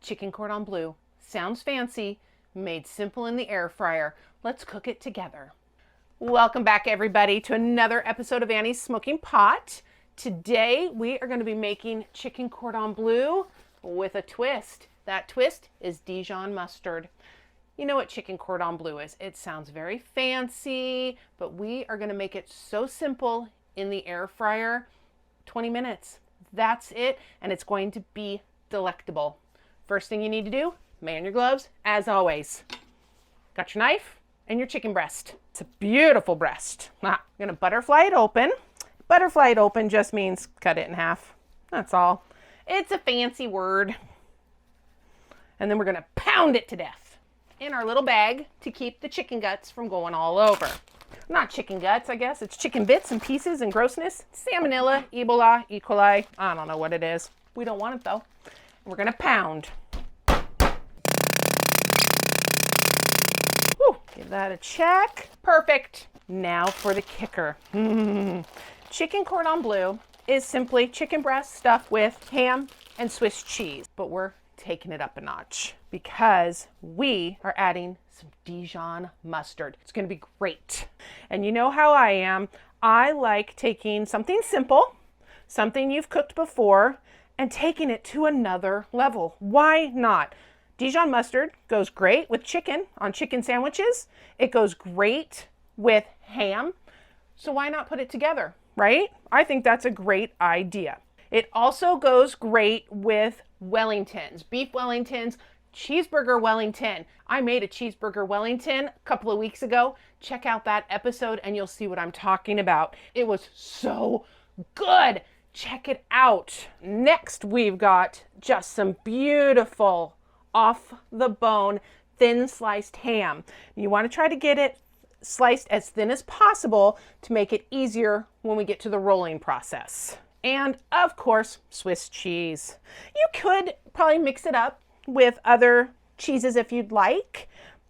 chicken cordon bleu. Sounds fancy, made simple in the air fryer. Let's cook it together. Welcome back everybody to another episode of Annie's Smoking Pot. Today we are going to be making chicken cordon bleu with a twist. That twist is Dijon mustard. You know what chicken cordon bleu is. It sounds very fancy, but we are going to make it so simple in the air fryer. 20 minutes. That's it, and it's going to be delectable. First thing you need to do, man your gloves, as always. Got your knife and your chicken breast. It's a beautiful breast. I'm gonna butterfly it open. Butterfly it open just means cut it in half. That's all. It's a fancy word. And then we're gonna pound it to death in our little bag to keep the chicken guts from going all over. Not chicken guts, I guess. It's chicken bits and pieces and grossness. Salmonella, Ebola, E. coli. I don't know what it is. We don't want it though. We're gonna pound. Whew, give that a check. Perfect. Now for the kicker. Chicken cordon bleu is simply chicken breast stuffed with ham and Swiss cheese, but we're taking it up a notch because we are adding some Dijon mustard. It's gonna be great. And you know how I am. I like taking something simple, something you've cooked before, and taking it to another level. Why not? Dijon mustard goes great with chicken on chicken sandwiches. It goes great with ham. So why not put it together, right? I think that's a great idea. It also goes great with Wellingtons, beef Wellingtons, cheeseburger Wellington. I made a cheeseburger Wellington a couple of weeks ago. Check out that episode and you'll see what I'm talking about. It was so good. Check it out. Next, we've got just some beautiful off the bone, thin sliced ham. You want to try to get it sliced as thin as possible to make it easier when we get to the rolling process. And of course, Swiss cheese. You could probably mix it up with other cheeses if you'd like.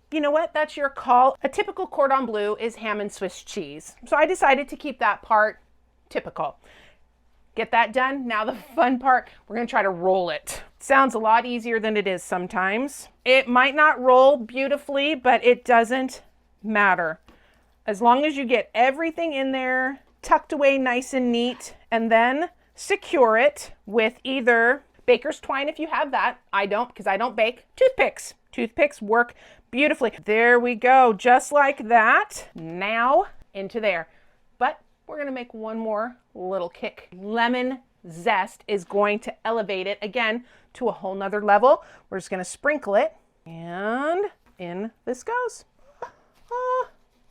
You know what? That's your call. A typical cordon bleu is ham and Swiss cheese. So I decided to keep that part typical. Get that done. Now the fun part, we're going to try to roll it. Sounds a lot easier than it is sometimes. It might not roll beautifully, but it doesn't matter. As long as you get everything in there, tucked away nice and neat, and then secure it with either baker's twine if you have that. I don't because I don't bake. Toothpicks. Toothpicks work beautifully. There we go. Just like that. Now into there. But we're going to make one more little kick. Lemon zest is going to elevate it again to a whole nother level. We're just going to sprinkle it and in this goes.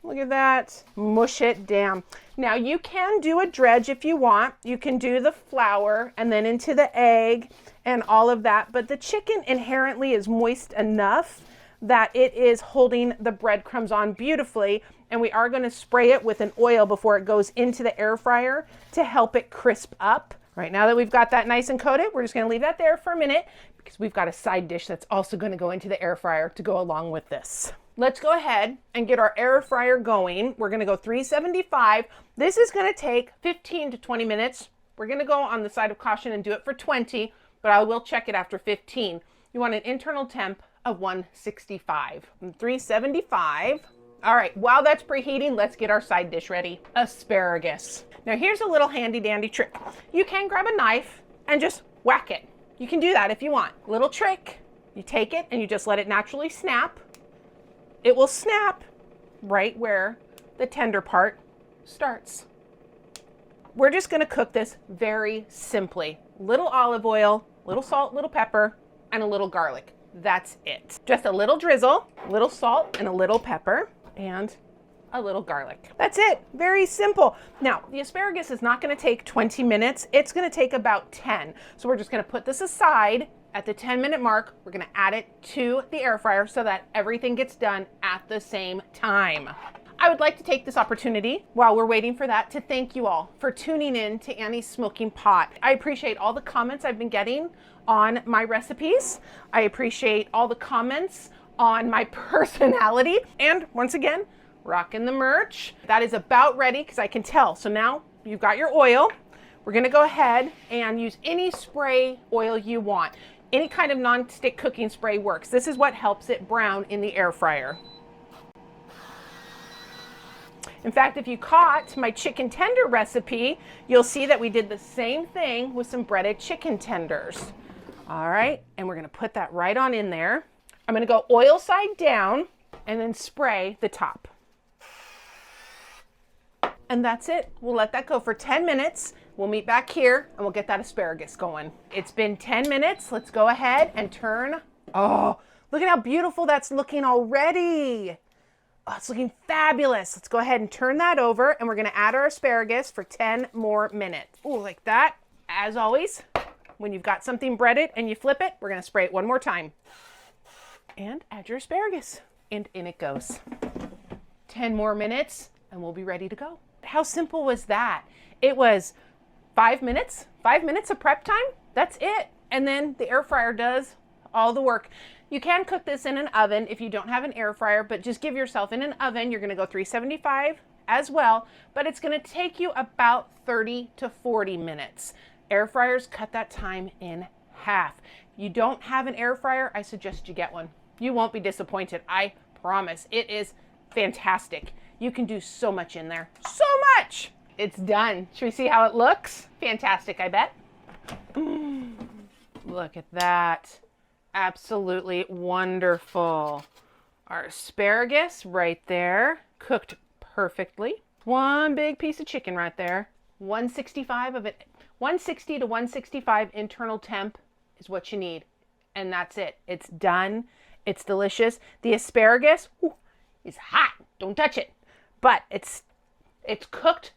Look at that. Mush it down. Now you can do a dredge if you want. You can do the flour and then into the egg and all of that. But the chicken inherently is moist enough that it is holding the breadcrumbs on beautifully. And we are going to spray it with an oil before it goes into the air fryer to help it crisp up. Right now that we've got that nice and coated, we're just going to leave that there for a minute because we've got a side dish that's also going to go into the air fryer to go along with this. Let's go ahead and get our air fryer going. We're going to go 375. This is going to take 15 to 20 minutes. We're going to go on the side of caution and do it for 20, but I will check it after 15. You want an internal temp of 165. 375. All right, while that's preheating, let's get our side dish ready. Asparagus. Now here's a little handy dandy trick. You can grab a knife and just whack it. You can do that if you want. Little trick, you take it and you just let it naturally snap. It will snap right where the tender part starts. We're just gonna cook this very simply. Little olive oil, little salt, little pepper, and a little garlic. That's it. Just a little drizzle, little salt, and a little pepper, and a little garlic. That's it. Very simple. Now, the asparagus is not going to take 20 minutes. It's going to take about 10. So we're just going to put this aside. At the 10-minute mark, we're going to add it to the air fryer so that everything gets done at the same time. I would like to take this opportunity while we're waiting for that to thank you all for tuning in to Annie's Smoking Pot. I appreciate all the comments I've been getting on my recipes. I appreciate all the comments on my personality. And once again, rocking the merch. That is about ready because I can tell. So now you've got your oil. We're gonna go ahead and use any spray oil you want. Any kind of non-stick cooking spray works. This is what helps it brown in the air fryer. In fact, if you caught my chicken tender recipe, you'll see that we did the same thing with some breaded chicken tenders. All right, and we're gonna put that right on in there. I'm gonna go oil side down and then spray the top. And that's it. We'll let that go for 10 minutes. We'll meet back here and we'll get that asparagus going. It's been 10 minutes. Let's go ahead and turn. Oh, look at how beautiful that's looking already. Oh, it's looking fabulous. Let's go ahead and turn that over and we're gonna add our asparagus for 10 more minutes. Ooh, like that. As always, when you've got something breaded and you flip it, we're gonna spray it one more time. And add your asparagus. And in it goes. 10 more minutes and we'll be ready to go. How simple was that? It was 5 minutes of prep time. That's it. And then the air fryer does all the work. You can cook this in an oven if you don't have an air fryer, but just give yourself in an oven. You're gonna go 375 as well, but it's gonna take you about 30 to 40 minutes. Air fryers cut that time in half. If you don't have an air fryer, I suggest you get one. You won't be disappointed, I promise. It is fantastic. You can do so much in there, so much. It's done. Should we see how it looks? Fantastic, I bet. Look at that. Absolutely wonderful. Our asparagus right there, cooked perfectly. One big piece of chicken right there. 165 of it, 160 to 165 internal temp is what you need. And that's it. It's done. It's delicious. The asparagus is hot. Don't touch it. But it's cooked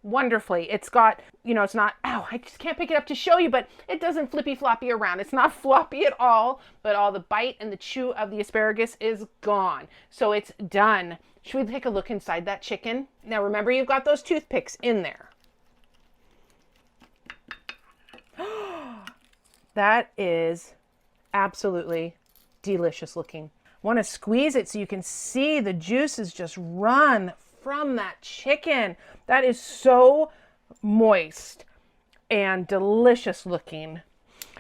wonderfully. It's got, it's not, ow, I just can't pick it up to show you, but it doesn't flippy floppy around. It's not floppy at all, but all the bite and the chew of the asparagus is gone. So it's done. Should we take a look inside that chicken? Now remember, you've got those toothpicks in there. That is absolutely delicious looking. Want to squeeze it so you can see the juices just run from that chicken. That is so moist and delicious looking.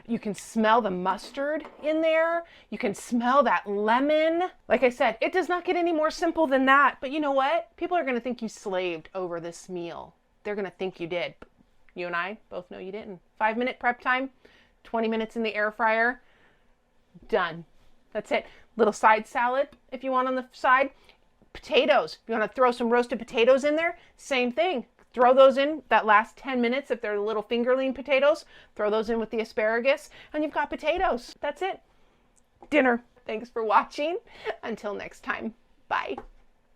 You can smell the mustard in there. You can smell that lemon. Like I said, it does not get any more simple than that. But you know what? People are going to think you slaved over this meal. They're going to think you did. You and I both know you didn't. 5-minute prep time, 20 minutes in the air fryer, done. That's it. Little side salad if you want on the side. Potatoes. If you want to throw some roasted potatoes in there, same thing. Throw those in that last 10 minutes if they're little fingerling potatoes. Throw those in with the asparagus and you've got potatoes. That's it. Dinner. Thanks for watching. Until next time. Bye.